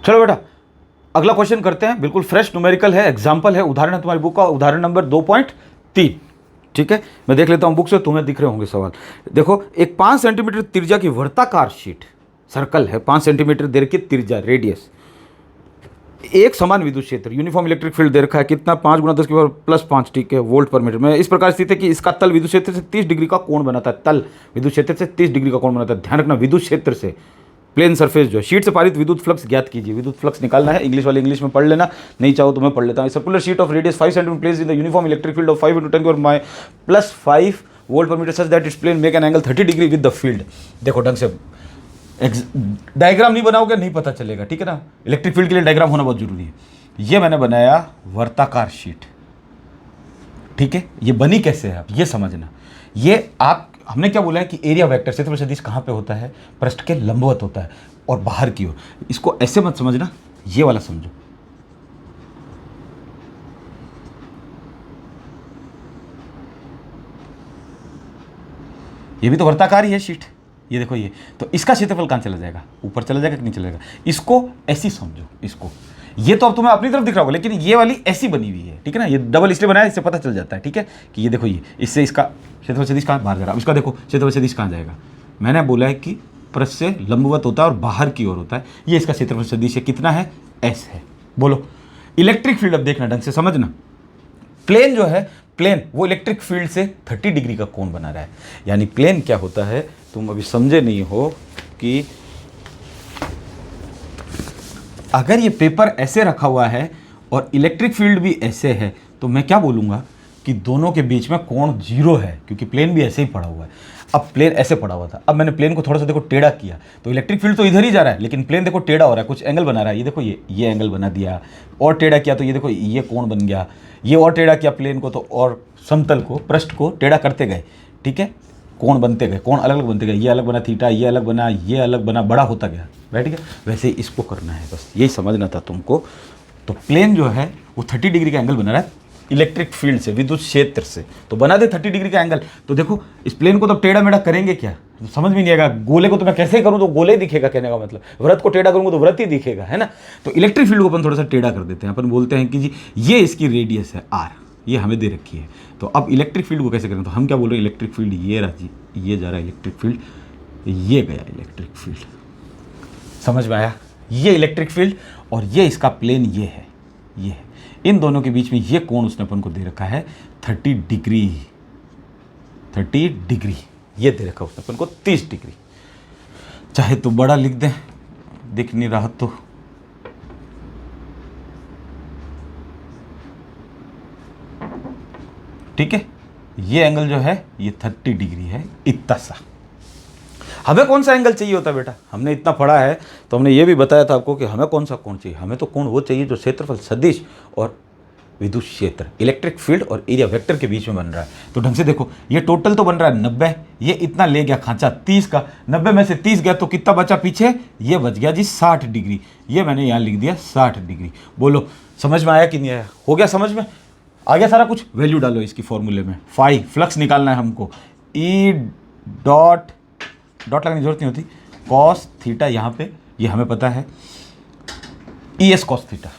चलो बेटा अगला क्वेश्चन करते हैं, बिल्कुल फ्रेश न्यूमेरिकल है, एग्जाम्पल है, उदाहरण है तुम्हारी बुक का, उदाहरण नंबर 2.3। ठीक है, मैं देख लेता हूँ बुक से, तुम्हें दिख रहे होंगे सवाल। देखो एक 5 सेंटीमीटर त्रिज्या की वर्ताकार शीट, सर्कल है, 5 सेंटीमीटर दे रखी त्रिज्या, रेडियस, एक समान विद्युत क्षेत्र, यूनिफॉर्म इलेक्ट्रिक फील्ड दे रखा है कितना, 5 × 10⁻⁻5, ठीक है, वोल्ट पर मीटर में। इस प्रकार स्थित है कि इसका तल विद्युत क्षेत्र से 30 डिग्री का कोण बनाता है, तल विद्युत क्षेत्र से 30 डिग्री का कोण बनाता है। ध्यान रखना, विद्युत क्षेत्र से, प्लेन सरफेस जो है, शीट से पारित विद्युत फ्लक्स ज्ञात कीजिए। विद्युत फ्लक्स निकालना है, इंग्लिश वाले इंग्लिश में पढ़ लेना, नहीं चाहो तो मैं पढ़ लेता हूँ। Circular sheet of radius 5 centimetre place in the uniform electric field of 5 × 10⁻⁻5 volt per metre such that its plane make an angle 30 degree with the field. देखो ढंग से डायग्राम नहीं बनाओगे नहीं पता चलेगा, ठीक है ना, इलेक्ट्रिक फील्ड के लिए डायग्राम होना बहुत जरूरी है। ये मैंने बनाया वर्ताकार शीट, ठीक है, ये बनी कैसे है आप ये समझना। ये आप हमने क्या बोला है कि एरिया वेक्टर क्षेत्रफल सदिश कहाँ पे होता है, पृष्ठ के लंबवत होता है और बाहर की ओर। इसको ऐसे मत समझना, ये वाला समझो। ये भी तो वर्ताकार ही है शीट, ये देखो ये, तो इसका क्षेत्रफल कहाँ चला जाएगा, ऊपर चला जाएगा कि नहीं चला जाएगा। इसको ऐसी समझो, इसको, ये तो अब तुम्हें अपनी तरफ दिख रहा होगा, लेकिन ये वाली ऐसी बनी हुई है, ठीक है ना, ये डबल इसलिए बनाया, इससे पता चल जाता है, ठीक है, कि ये देखो ये, इससे इसका क्षेत्रफल सदिश कहाँ बाहर जा रहा है। अब इसका देखो क्षेत्रफल सदिश कहाँ जाएगा, मैंने बोला है कि पृष्ठ से लंबवत होता है और बाहर की ओर होता है। ये इसका क्षेत्रफल सदिश है, कितना है, एस है। बोलो इलेक्ट्रिक फील्ड, अब देखना ढंग से समझना, प्लेन जो है, प्लेन वो इलेक्ट्रिक फील्ड से 30 डिग्री का कोण बना रहा है। यानी प्लेन क्या होता है, तुम अभी समझे नहीं हो कि अगर ये पेपर ऐसे रखा हुआ है और इलेक्ट्रिक फील्ड भी ऐसे है, तो मैं क्या बोलूँगा कि दोनों के बीच में कोण 0 है, क्योंकि प्लेन भी ऐसे ही पड़ा हुआ है। अब प्लेन ऐसे पड़ा हुआ था, अब मैंने प्लेन को थोड़ा सा देखो टेढ़ा किया, तो इलेक्ट्रिक फील्ड तो इधर ही जा रहा है, लेकिन प्लेन देखो टेढ़ा हो रहा है, कुछ एंगल बना रहा है। ये देखो ये एंगल बना दिया, और टेढ़ा किया तो ये देखो ये कोण बन गया, ये और टेढ़ा किया प्लेन को, तो और समतल को, पृष्ठ को टेढ़ा करते गए, ठीक है, कोण बनते गए, कोण अलग अलग बनते गए, ये अलग बना थीटा, ये अलग बना, ये अलग बना, बड़ा होता गया, राइट है। वैसे ही इसको करना है, बस यही समझना था तुमको। तो प्लेन जो है वो 30 डिग्री का एंगल बना रहा है इलेक्ट्रिक फील्ड से, विद्युत क्षेत्र से, तो बना दे 30 डिग्री का एंगल। तो देखो इस प्लेन को तो टेढ़ा मेढ़ा करेंगे क्या, तो समझ में नहीं आएगा। गोले को तो मैं कैसे करूँ तो गोले ही दिखेगा, कहने का मतलब, वृत्त को टेढ़ा करूँगा तो वृत्त ही दिखेगा, है ना। तो इलेक्ट्रिक फील्ड को अपन थोड़ा सा टेढ़ा कर देते हैं, अपन बोलते हैं कि जी ये इसकी रेडियस है r, ये हमें दे रखी है। तो अब इलेक्ट्रिक फील्ड को कैसे करें, तो हम क्या बोल रहे हैं, इलेक्ट्रिक फील्ड ये रहा जी, ये जा रहा है इलेक्ट्रिक फील्ड, ये गया इलेक्ट्रिक फील्ड, समझ में आया। ये इलेक्ट्रिक फील्ड और ये इसका प्लेन ये है, ये है, इन दोनों के बीच में ये कोण उसने अपन को दे रखा है 30 डिग्री, 30 डिग्री, ये दे रखा उसने अपन को 30 डिग्री। चाहे तो बड़ा लिख दें, दिख नहीं रहा तो, ठीक है, ये एंगल जो है ये 30 डिग्री है, इतना सा। हमें कौन सा एंगल चाहिए होता है बेटा, हमने इतना पढ़ा है तो हमने ये भी बताया था आपको कि हमें कौन सा कोण चाहिए। हमें तो कोण वो चाहिए जो क्षेत्रफल सदिश और विद्युत क्षेत्र, इलेक्ट्रिक फील्ड और एरिया वेक्टर के बीच में बन रहा है। तो ढंग से देखो, ये टोटल तो बन रहा है 90, ये इतना ले गया खांचा 30 का, 90 में से 30 गया तो कितना बचा पीछे, ये बच गया जी 60 डिग्री, ये मैंने यहाँ लिख दिया 60 डिग्री। बोलो समझ में आया कि नहीं आया, हो गया समझ में, आ गया सारा कुछ। वैल्यू डालो इसकी फॉर्मूले में, फाई फ्लक्स निकालना है हमको, ई डॉट लगने की जरूरत नहीं होती, कॉस थीटा, यहाँ पे ये हमें पता है, ई एस कॉस थीटा,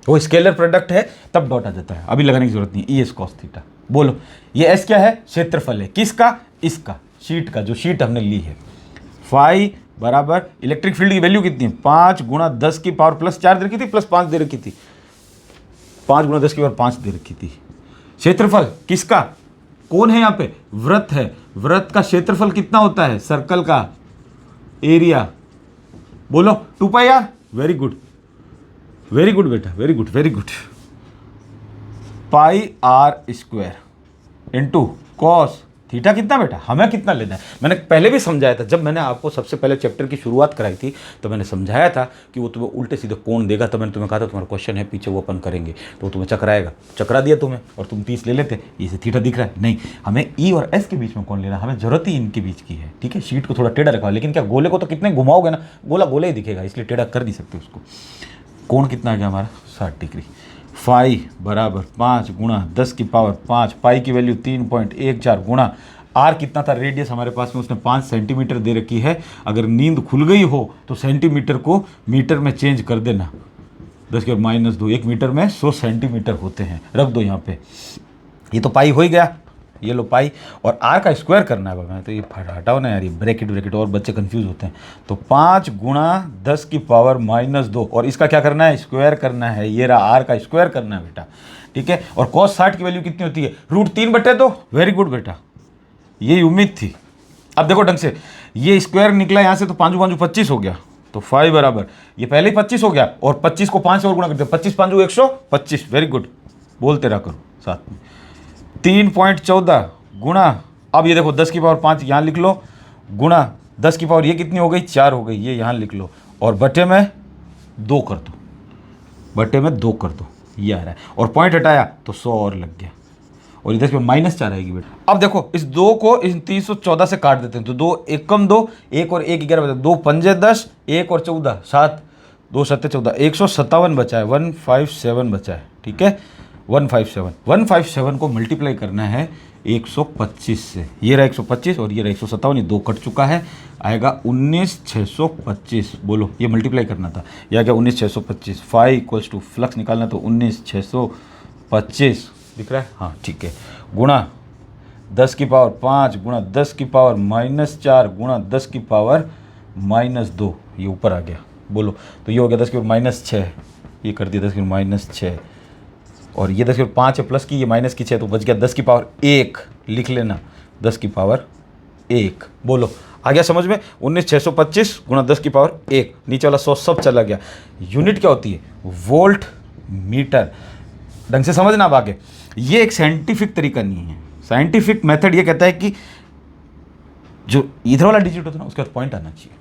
वो स्केलर प्रोडक्ट है तब डॉट आ जाता है, अभी लगाने की जरूरत नहीं, ई एस कॉस थीटा। बोलो ये एस क्या है, क्षेत्रफल है, किसका, इसका, शीट का, जो शीट हमने ली है। फाई बराबर इलेक्ट्रिक फील्ड की वैल्यू कितनी है, 5 × 10⁻+4 दे रखी थी, +5 दे रखी थी, 5 × 10⁻5 दे रखी थी। क्षेत्रफल किसका, कौन है यहाँ पे, वृत्त है, वृत्त का क्षेत्रफल कितना होता है, सर्कल का एरिया, बोलो 2πr। Very good, very good बेटा, very good, very good. πr² into cos theta कितना बेटा, हमें कितना लेना है। मैंने पहले भी समझाया था, जब मैंने आपको सबसे पहले चैप्टर की शुरुआत कराई थी तो मैंने समझाया था कि वो तुम्हें उल्टे सीधे कोण देगा, तो मैंने तुम्हें कहा था तुम्हारा क्वेश्चन है पीछे, वो अपन करेंगे, तो तुम्हें चकराएगा, चकरा दिया तुम्हें और तुम 30 ले लेते, इसे थीटा दिख रहा है नहीं, हमें ई और एस के बीच में कौन लेना, हमें जरूरत ही इनके बीच की है, ठीक है। शीट को थोड़ा टेढ़ा रखा, लेकिन क्या गोले को तो कितने घुमाओगे ना, गोला गोले ही दिखेगा, इसलिए टेढ़ा कर नहीं सकते उसको। कोण कितना आ गया हमारा 60 डिग्री। फाई बराबर 5 × 10⁻5, पाई की वैल्यू 3.14 गुणा आर कितना था रेडियस हमारे पास में, उसने 5 सेंटीमीटर दे रखी है। अगर नींद खुल गई हो तो सेंटीमीटर को मीटर में चेंज कर देना, 10⁻²। 1 मीटर में 100 सेंटीमीटर होते हैं, रख दो यहाँ पे। ये तो पाई हो ही गया, ये लो पाई। और आर का स्क्वायर करना है बघा, तो ये हटाओ ना यार, ये ब्रैकेट और बच्चे कंफ्यूज होते हैं। तो 5 × 10⁻², और इसका क्या करना है, स्क्वायर करना है। ये रहा आर का स्क्वायर करना है बेटा, ठीक है। और cos 60 की वैल्यू कितनी होती है, √3/2। वेरी गुड बेटा, यही उम्मीद थी। अब देखो ढंग से, ये स्क्वायर निकला यहाँ से, तो 5 × 5 = 25 हो गया, तो 5 बराबर ये पहले ही 25 हो गया, और 25 को 5 से और गुणा करते, 25 × 5 = 125। वेरी गुड, बोलते रहा करो साथ में। 3.14 गुणा, अब ये देखो 10⁵ यहाँ लिख लो, गुणा 10⁵ ये कितनी हो गई, 4 हो गई, ये यहाँ लिख लो, और बटे में 2 कर दो, बटे में 2 कर दो, ये आ रहा है। और पॉइंट हटाया तो 100 और लग गया, और इधर -4 आएगी बेटा। अब देखो इस 2 को इस 314 से काट देते हैं, तो 2 एकम 2, 1 और 1 11 बचा, 2 पंजे 10, 1 और 14 7, 2 7 14, 157 बचा है, 157 बचा है, ठीक है। 157 को मल्टीप्लाई करना है 125 से, ये रहा 125 और ये रहा 157, ये 2 कट चुका है, आएगा 19625। बोलो, ये मल्टीप्लाई करना था, या क्या 19625। फाई इक्वल्स टू फ्लक्स निकालना, तो 19625 दिख रहा है, हाँ ठीक है। गुणा 10⁵5 गुणा 10⁻⁻4 गुणा 10⁻⁻2, ये ऊपर आ गया। बोलो, तो ये हो गया 10⁻6, ये कर दिया 10⁻6, और ये 10⁵5 है प्लस की, ये माइनस की 6, तो बच गया 10⁻1 लिख लेना, 10⁻1। बोलो, आ गया समझ में। 19625 गुणा 10⁻1, नीचे वाला 100 सब चला गया। यूनिट क्या होती है, वोल्ट मीटर। ढंग से समझना अब आगे, ये एक साइंटिफिक तरीका नहीं है। साइंटिफिक मेथड ये कहता है कि जो इधर वाला डिजिट होता है ना, उसके बाद पॉइंट आना चाहिए,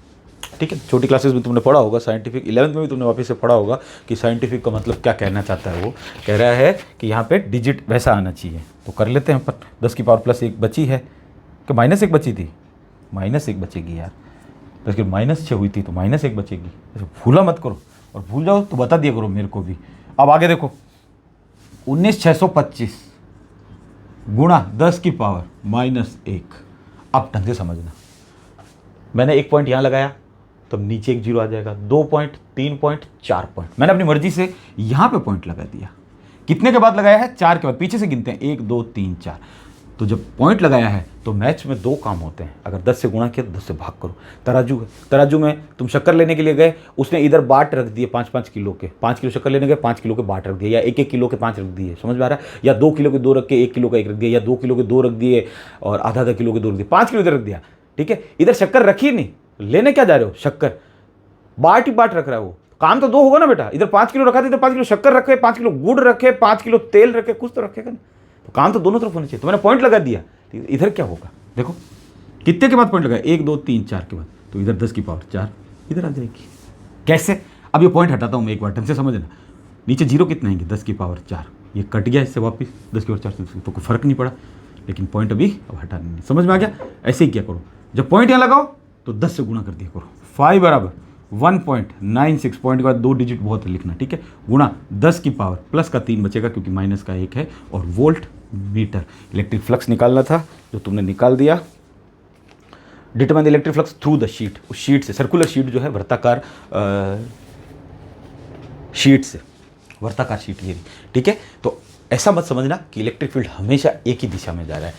ठीक है। छोटी क्लासेस में तुमने पढ़ा होगा, साइंटिफिक 11th में भी तुमने वापस से पढ़ा होगा कि साइंटिफिक का मतलब क्या कहना चाहता है। वो कह रहा है कि यहाँ पे डिजिट वैसा आना चाहिए, तो कर लेते हैं। पर 10⁻+1 बची है कि -1 बची थी, -1 बचेगी यार। 10⁻6 हुई थी तो -1 बचेगी, ऐसे भूला मत करो, और भूल जाओ तो बता दिया करो मेरे को भी। अब आगे देखो, 19625 गुणा 10⁻⁻1। अब ढंग से समझना, मैंने 1 पॉइंट यहाँ लगाया, तब नीचे एक 0 आ जाएगा, 2 पॉइंट, 3 पॉइंट, 4 पॉइंट। मैंने अपनी मर्जी से यहाँ पे पॉइंट लगा दिया। कितने के बाद लगाया है, 4 के बाद। पीछे से गिनते हैं, 1 2 3 4। तो जब पॉइंट लगाया है तो मैथ्स में 2 काम होते हैं। अगर 10 से गुणा किया तो 10 से भाग करो। तराजू है, तराजू में तुम शक्कर लेने के लिए गए, उसने इधर बाट रख दिए 5-5 किलो के, 5 किलो शक्कर लेने गए, 5 किलो के बाट रख दिए, या 1-1 किलो के 5 रख दिए, समझ में आ रहा है। या 2 किलो के 2 रख के 1 किलो का 1 रख दिया, या 2 किलो के 2 रख दिए और आधा किलो के 2 रख दिए, 5 किलो इधर रख दिया, ठीक है। इधर शक्कर रखी नहीं, लेने क्या जा रहे हो, शक्कर बाट ही बाट रख रहा है। वो काम तो 2 होगा ना बेटा, इधर 5 किलो रखा था, इधर 5 किलो शक्कर रखे, 5 किलो गुड़ रखे, 5 किलो तेल रखे, कुछ तो रखेगा ना। तो काम तो दोनों तरफ होना चाहिए। तो मैंने पॉइंट लगा दिया, इधर क्या होगा देखो, कितने के बाद पॉइंट लगाया, 1 2 3 4 के बाद, तो इधर 10⁻4 इधर आ जाएगी। कैसे, अब ये पॉइंट हटाता हूँ मैं एक बार, ढंग से समझना। नीचे 0 कितना आएंगे, 10⁻4, ये कट गया इससे वापस 10⁻4 से, तो कोई फर्क नहीं पड़ा, लेकिन पॉइंट अभी अब हटाना नहीं। समझ में आ गया। ऐसे ही क्या करो, जब पॉइंट यहाँ लगाओ तो 10 से गुणा कर दिया करो। 5 बराबर 1.96, पॉइंट के बाद 2 डिजिट बहुत है लिखना, ठीक है। गुणा 10 की पावर, प्लस का 3 बचेगा क्योंकि माइनस का 1 है, और वोल्ट मीटर। इलेक्ट्रिक फ्लक्स निकालना था, जो तुमने निकाल दिया। Determine the electric flux through the sheet. उस शीट से, सर्कुलर शीट जो है, वृत्ताकार शीट से, वृत्ताकार शीट ये, ठीक है। तो ऐसा मत समझना कि इलेक्ट्रिक फील्ड हमेशा एक ही दिशा में जा रहा है।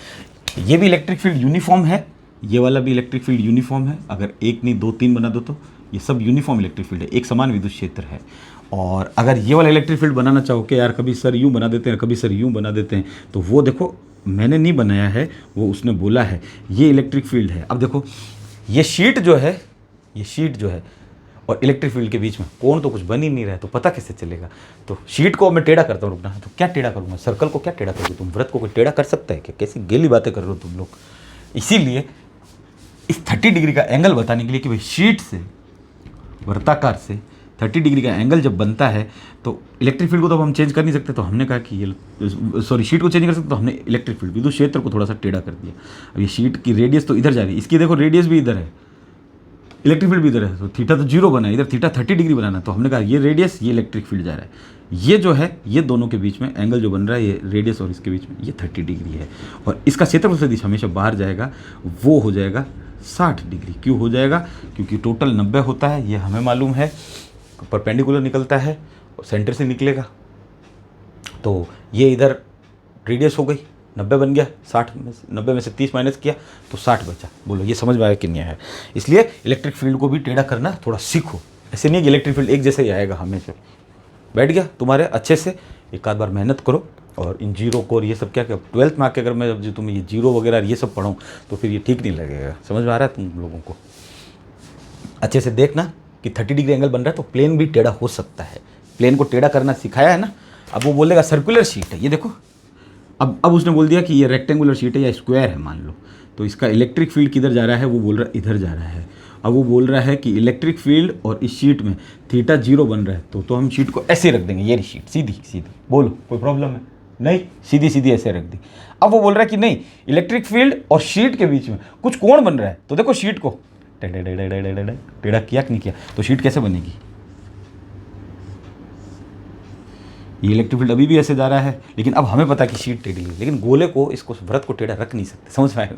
ये भी इलेक्ट्रिक फील्ड यूनिफॉर्म है, ये वाला भी इलेक्ट्रिक फील्ड यूनिफॉर्म है। अगर 1 नहीं 2 3 बना दो तो ये सब यूनिफॉर्म इलेक्ट्रिक फील्ड है, एक समान विद्युत क्षेत्र है। और अगर ये वाला इलेक्ट्रिक फील्ड बनाना चाहो कि यार कभी सर यूँ बना देते हैं, कभी सर यूँ बना देते हैं, तो वो देखो मैंने नहीं बनाया है, वो उसने बोला है, ये इलेक्ट्रिक फील्ड है। अब देखो ये शीट जो है, ये शीट जो है और इलेक्ट्रिक फील्ड के बीच में कोण तो कुछ बन ही नहीं रहा है, तो पता कैसे चलेगा। तो शीट को मैं टेढ़ा करता हूँ, रुकना, तो क्या टेढ़ा करूँगा, सर्कल को क्या टेढ़ा करोगे तुम, वृत्त को कोई टेढ़ा कर सकता है क्या, कैसी गेली बातें कर रहे हो तुम लोग। इसीलिए इस 30 डिग्री का एंगल बताने के लिए कि भाई शीट से, वृत्ताकार से 30 डिग्री का एंगल जब बनता है तो इलेक्ट्रिक फील्ड को तो अब हम चेंज कर नहीं सकते, तो हमने कहा कि ये सॉरी शीट को चेंज कर सकते, तो हमने इलेक्ट्रिक फील्ड विद्युत क्षेत्र को थोड़ा सा टेढ़ा कर दिया। अब ये शीट की रेडियस तो इधर जा रही है, इसकी देखो रेडियस भी इधर है, इलेक्ट्रिक फील्ड भी इधर है, तो थीटा तो 0 बना है, इधर थीटा 30 डिग्री बनाना, तो हमने कहा ये रेडियस, ये इलेक्ट्रिक फील्ड जा रहा है, ये जो है, ये दोनों के बीच में एंगल जो बन रहा है, ये रेडियस और इसके बीच में ये 30 डिग्री है, और इसका क्षेत्रफल सदिश हमेशा बाहर जाएगा, वो हो जाएगा 60 डिग्री। क्यों हो जाएगा? क्योंकि टोटल 90 होता है, ये हमें मालूम है, परपेंडिकुलर निकलता है और सेंटर से निकलेगा, तो ये इधर रेडियस हो गई, 90 बन गया, 90 में से 30 माइनस किया तो 60 बचा। बोलो ये समझ में आया कि नहीं आया? इसलिए इलेक्ट्रिक फील्ड को भी टेढ़ा करना थोड़ा सीखो। ऐसे नहीं कि इलेक्ट्रिक फील्ड एक जैसे ही आएगा हमेशा। बैठ गया तुम्हारे अच्छे से, एक आध बार मेहनत करो। और इन जीरो को और ये सब क्या 12th में आके अगर मैं जो तुम्हें ये जीरो वगैरह ये सब पढ़ाऊँ तो फिर ये ठीक नहीं लगेगा। समझ में आ रहा है तुम लोगों को? अच्छे से देखना कि 30 डिग्री एंगल बन रहा है तो प्लेन भी टेढ़ा हो सकता है। प्लेन को टेढ़ा करना सिखाया है ना। अब वो बोलेगा सर्कुलर शीट है, ये देखो, अब उसने बोल दिया कि ये रेक्टेंगुलर शीट है या स्क्वायर है मान लो, तो इसका इलेक्ट्रिक फील्ड किधर जा रहा है? वो बोल रहा है इधर जा रहा है। अब वो बोल रहा है कि इलेक्ट्रिक फील्ड और इस शीट में थीटा 0 बन रहा है, तो हम शीट को ऐसे रख देंगे, ये रही शीट सीधी सीधी। बोलो कोई प्रॉब्लम है? नहीं, सीधी सीधी ऐसे रख दी। अब वो बोल रहा है कि नहीं, इलेक्ट्रिक फील्ड और शीट के बीच में कुछ कोण बन रहा है, तो देखो शीट को टेढ़ा किया कि नहीं किया, तो शीट कैसे बनेगी? ये इलेक्ट्रिक फील्ड अभी भी ऐसे जा रहा है, लेकिन अब हमें पता है कि शीट टेढ़ी है, लेकिन गोले को, इसको वृत्त को टेढ़ा रख नहीं सकते। समझ में आएगा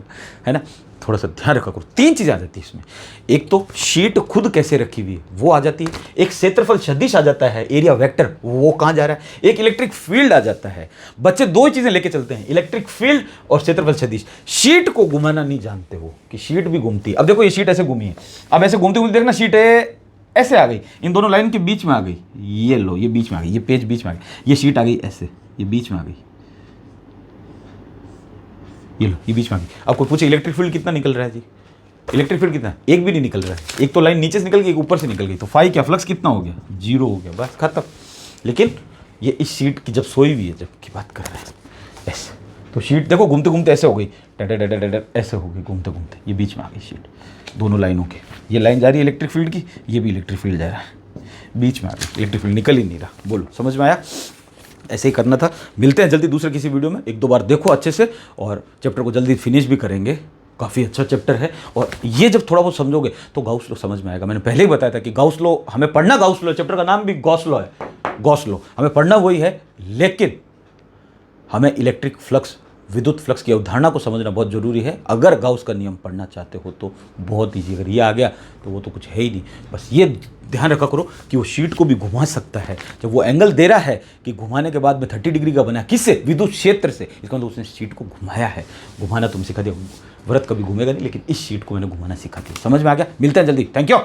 है ना? थोड़ा सा ध्यान रखा करो। 3 चीज़ें आ जाती है इसमें। एक तो शीट खुद कैसे रखी हुई है वो आ जाती है, एक क्षेत्रफल सदिश आ जाता है, एरिया वेक्टर, वो कहाँ जा रहा है, एक इलेक्ट्रिक फील्ड आ जाता है। बच्चे 2 ही चीज़ें लेके चलते हैं, इलेक्ट्रिक फील्ड और क्षेत्रफल सदिश। शीट को घुमाना नहीं जानते हो कि शीट भी घूमती है। अब देखो ये शीट ऐसे घूमी है, अब ऐसे घूमती घूमती देखना शीट है ऐसे आ गई, इन दोनों लाइन के बीच में आ गई, ये लो ये बीच में आ गई, ये पेज बीच में आ गई, ये शीट आ गई ऐसे, ये बीच में आ गई, ये लो ये बीच में आ गई। अब कोई पूछे इलेक्ट्रिक फील्ड कितना निकल रहा है जी? इलेक्ट्रिक फील्ड कितना? एक भी नहीं निकल रहा है। एक तो लाइन नीचे से निकल गई, एक ऊपर से निकल गई, तो फाई क्या फ्लक्स कितना हो गया? 0 हो गया, बस खत्म। लेकिन ये इस शीट की जब सोई हुई है, जब की बात कर रहे हैं ऐसे, तो शीट देखो घूमते घूमते ऐसे हो गई, ऐसे हो गई घूमते घूमते, ये बीच में आ गई शीट दोनों लाइनों के। ये लाइन जा रही है इलेक्ट्रिक फील्ड की, ये भी इलेक्ट्रिक फील्ड जा रहा है, बीच में आ गई, इलेक्ट्रिक फील्ड निकल ही नहीं रहा। बोलो समझ में आया? ऐसे ही करना था। मिलते हैं जल्दी दूसरे किसी वीडियो में। 1-2 बार देखो अच्छे से, और चैप्टर को जल्दी फिनिश भी करेंगे। काफ़ी अच्छा चैप्टर है, और ये जब थोड़ा बहुत समझोगे तो गाउस लॉ समझ में आएगा। मैंने पहले ही बताया था कि गाउस लॉ हमें पढ़ना, गाउस लॉ चैप्टर का नाम भी गॉस लॉ है, गॉस लॉ हमें पढ़ना वही है, लेकिन हमें इलेक्ट्रिक फ्लक्स, विद्युत फ्लक्स की अवधारणा को समझना बहुत जरूरी है। अगर गाउस का नियम पढ़ना चाहते हो तो बहुत ईजी। अगर ये आ गया तो वो तो कुछ है ही नहीं। बस ये ध्यान रखा करो कि वो शीट को भी घुमा सकता है। जब वो एंगल दे रहा है कि घुमाने के बाद में 30 डिग्री का बना, किससे? विद्युत क्षेत्र से। इसका मतलब उसने शीट को घुमाया है। घुमाना तुम सिखा दिया, व्रत कभी घूमेगा नहीं, लेकिन इस शीट को मैंने घुमाना सिखा दिया। समझ में आ गया? मिलते हैं जल्दी। Thank you.